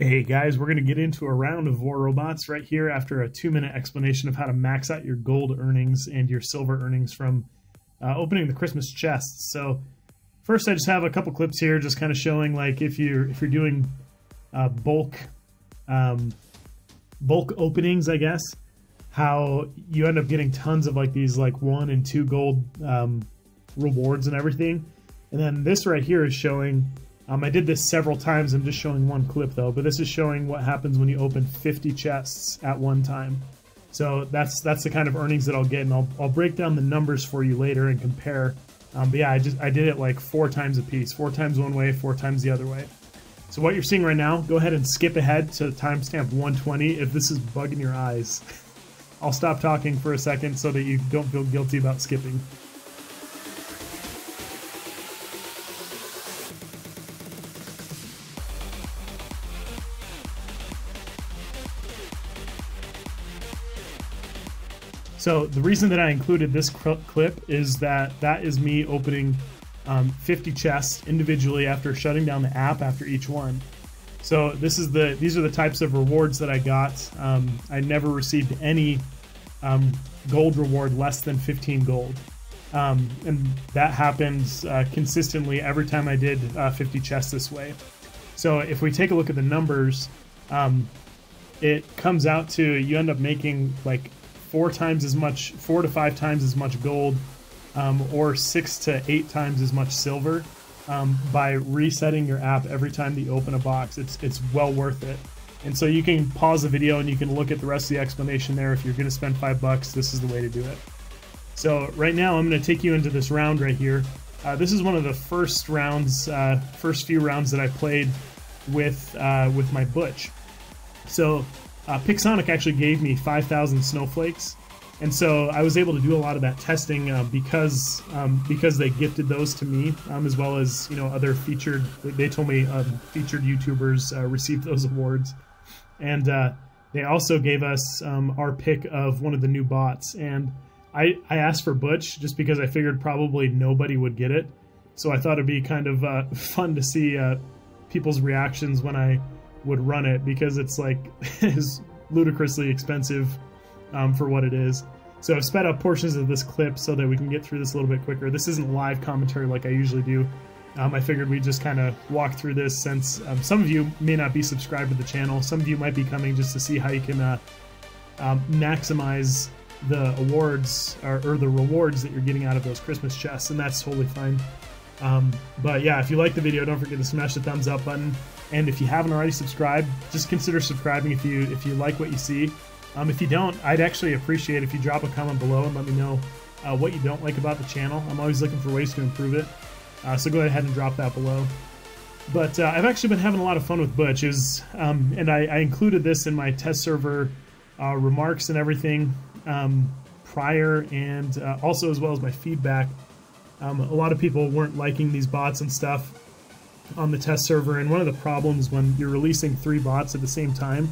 Hey guys, we're going to get into a round of War Robots right here after a 2-minute explanation of how to max out your gold earnings and your silver earnings from opening the Christmas chests. So first I just have a couple clips here just kind of showing like if you're doing bulk openings, I guess, how you end up getting tons of like these like 1 and 2 gold rewards and everything. And then this right here is showing I did this several times. I'm just showing one clip though, but this is showing what happens when you open 50 chests at one time. So that's the kind of earnings that I'll get, and I'll break down the numbers for you later and compare. But yeah, I did it like 4 times a piece, 4 times one way, 4 times the other way. So what you're seeing right now, go ahead and skip ahead to timestamp 120 if this is bugging your eyes. I'll stop talking for a second so that you don't feel guilty about skipping. So the reason that I included this clip is that is me opening 50 chests individually after shutting down the app after each one. So these are the types of rewards that I got. I never received any gold reward less than 15 gold. And that happens consistently every time I did 50 chests this way. So if we take a look at the numbers, it comes out to you end up making like 4 to 5 times as much gold, or 6 to 8 times as much silver by resetting your app every time that you open a box. It's well worth it. And so you can pause the video and you can look at the rest of the explanation there. If you're going to spend $5, this is the way to do it. So right now I'm going to take you into this round right here. This is one of the first few rounds that I played with my Butch. So Pixonic actually gave me 5,000 snowflakes, and so I was able to do a lot of that testing because they gifted those to me, as well as other featured. They told me featured YouTubers received those awards, and they also gave us our pick of one of the new bots. And I asked for Butch just because I figured probably nobody would get it, so I thought it'd be kind of fun to see people's reactions when I would run it, because it's like is ludicrously expensive for what it is. So I've sped up portions of this clip so that we can get through this a little bit quicker. This isn't live commentary like I usually do. I figured we'd just kind of walk through this since some of you may not be subscribed to the channel. Some of you might be coming just to see how you can maximize the awards or the rewards that you're getting out of those Christmas chests, and that's totally fine. But yeah, if you like the video, don't forget to smash the thumbs up button. And if you haven't already subscribed, just consider subscribing if you like what you see. If you don't, I'd actually appreciate if you drop a comment below and let me know what you don't like about the channel. I'm always looking for ways to improve it. So go ahead and drop that below. But I've actually been having a lot of fun with Butch. And I included this in my test server remarks and everything prior, and also as well as my feedback. A lot of people weren't liking these bots and stuff on the test server, and one of the problems when you're releasing 3 bots at the same time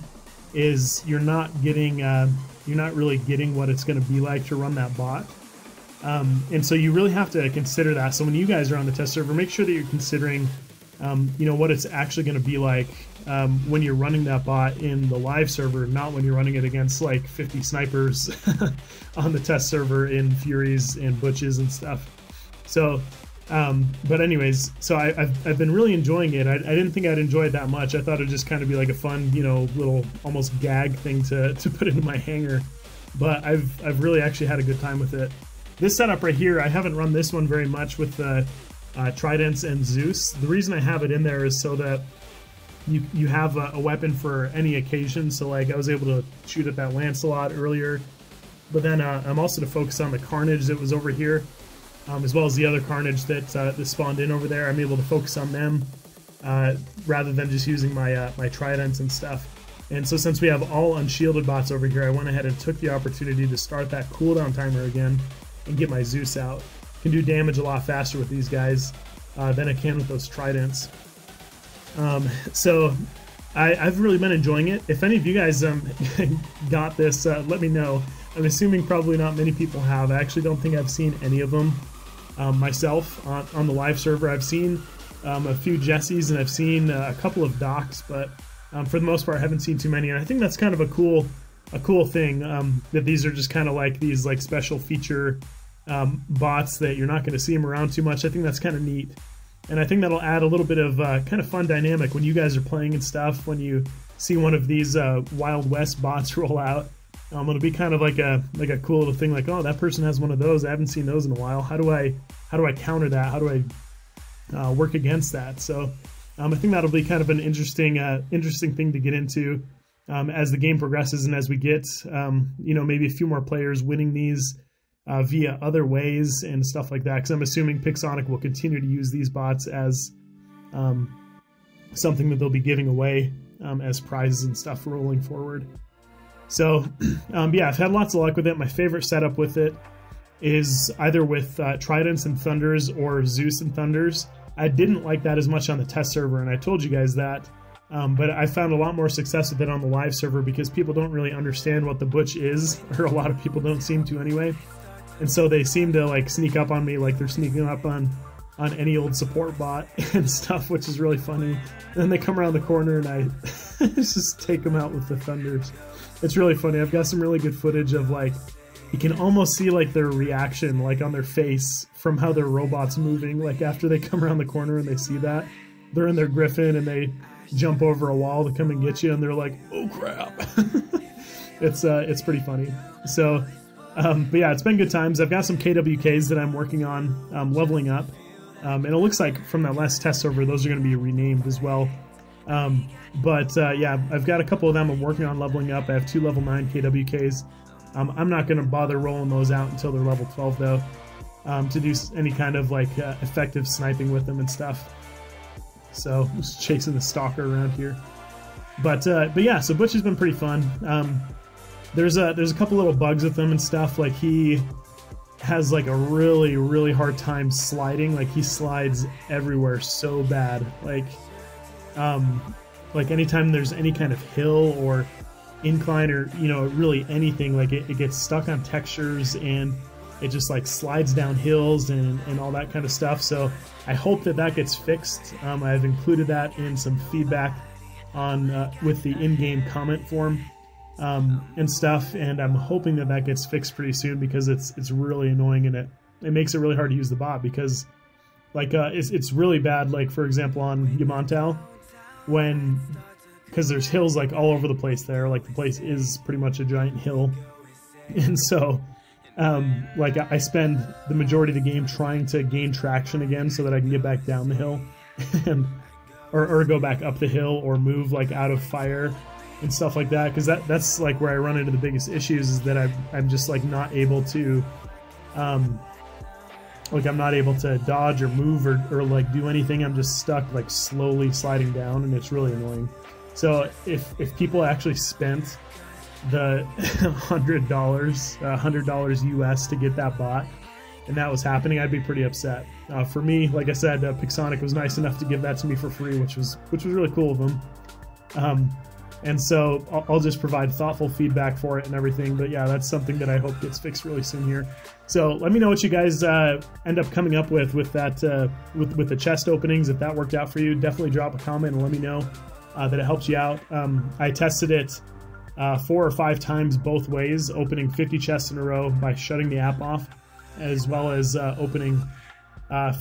is you're not really getting what it's going to be like to run that bot, and so you really have to consider that. So when you guys are on the test server, make sure that you're considering what it's actually going to be like when you're running that bot in the live server, not when you're running it against like 50 snipers on the test server in Furies and Butches and stuff. So but anyways, so I've been really enjoying it. I didn't think I'd enjoy it that much. I thought it'd just kind of be like a fun, little almost gag thing to put into my hangar. But I've really actually had a good time with it. This setup right here, I haven't run this one very much with the Tridents and Zeus. The reason I have it in there is so that you have a weapon for any occasion. So like I was able to shoot at that Lancelot earlier, but then I'm also to focus on the Carnage that was over here. As well as the other Carnage that spawned in over there. I'm able to focus on them rather than just using my my Tridents and stuff. And so since we have all unshielded bots over here, I went ahead and took the opportunity to start that cooldown timer again and get my Zeus out. Can do damage a lot faster with these guys than I can with those Tridents. So I've really been enjoying it. If any of you guys got this, let me know. I'm assuming probably not many people have. I actually don't think I've seen any of them myself on the live server. I've seen a few Jessies and I've seen a couple of Docs, but For the most part, I haven't seen too many, and I think that's kind of a cool thing, that these are just kind of like these like special feature bots that you're not going to see them around too much. I think that's kind of neat, and I think that'll add a little bit of kind of fun dynamic when you guys are playing and stuff. When you see one of these Wild West bots roll out, it'll be kind of like a cool little thing. Like, oh, that person has one of those. I haven't seen those in a while. How do I counter that? How do I work against that? So I think that'll be kind of an interesting thing to get into as the game progresses, and as we get maybe a few more players winning these via other ways and stuff like that. Because I'm assuming Pixonic will continue to use these bots as something that they'll be giving away as prizes and stuff rolling forward. So yeah, I've had lots of luck with it. My favorite setup with it is either with Tridents and Thunders or Zeus and Thunders. I didn't like that as much on the test server, and I told you guys that. But I found a lot more success with it on the live server because people don't really understand what the Butch is, or a lot of people don't seem to anyway. And so they seem to like sneak up on me like they're sneaking up on any old support bot and stuff, which is really funny. And then they come around the corner and I just take them out with the Thunders. It's really funny. I've got some really good footage of like, you can almost see like their reaction like on their face from how their robot's moving. Like after they come around the corner and they see that, they're in their Griffin and they jump over a wall to come and get you, and they're like, oh crap. It's pretty funny. So but yeah, it's been good times. I've got some KWKs that I'm working on leveling up, and it looks like from that last test server those are going to be renamed as well. But yeah, I've got a couple of them I'm working on leveling up. I have 2 level 9 KWKs. I'm not going to bother rolling those out until they're level 12 though, to do any kind of like effective sniping with them and stuff. So I'm just chasing the stalker around here. But yeah, so Butch has been pretty fun. There's a couple little bugs with them and stuff. Like he has like a really hard time sliding. Like he slides everywhere so bad. Like anytime there's any kind of hill or incline or really anything, like it gets stuck on textures and it just like slides down hills and all that kind of stuff. So I hope that gets fixed. I've included that in some feedback on with the in-game comment form and stuff, and I'm hoping that gets fixed pretty soon because it's really annoying, and it makes it really hard to use the bot because like it's really bad. Like for example on Yamantau, because there's hills like all over the place there. Like the place is pretty much a giant hill, and so like I spend the majority of the game trying to gain traction again so that I can get back down the hill and or go back up the hill or move like out of fire and stuff like that, because that's like where I run into the biggest issues, is that I'm just like not able to like I'm not able to dodge or move or like do anything. I'm just stuck like slowly sliding down, and it's really annoying. So if people actually spent the $100 US to get that bot, and that was happening, I'd be pretty upset. For me, like I said, Pixonic was nice enough to give that to me for free, which was really cool of them. And so I'll just provide thoughtful feedback for it and everything. But yeah, that's something that I hope gets fixed really soon here. So let me know what you guys end up coming up with that with the chest openings. If that worked out for you, definitely drop a comment and let me know that it helps you out. I tested it 4 or 5 times both ways, opening 50 chests in a row by shutting the app off, as well as opening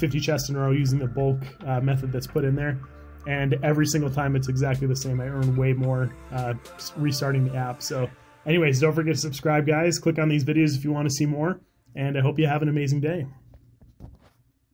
50 chests in a row using the bulk method that's put in there. And every single time it's exactly the same. I earn way more restarting the app. So anyways, don't forget to subscribe, guys. Click on these videos if you want to see more. And I hope you have an amazing day.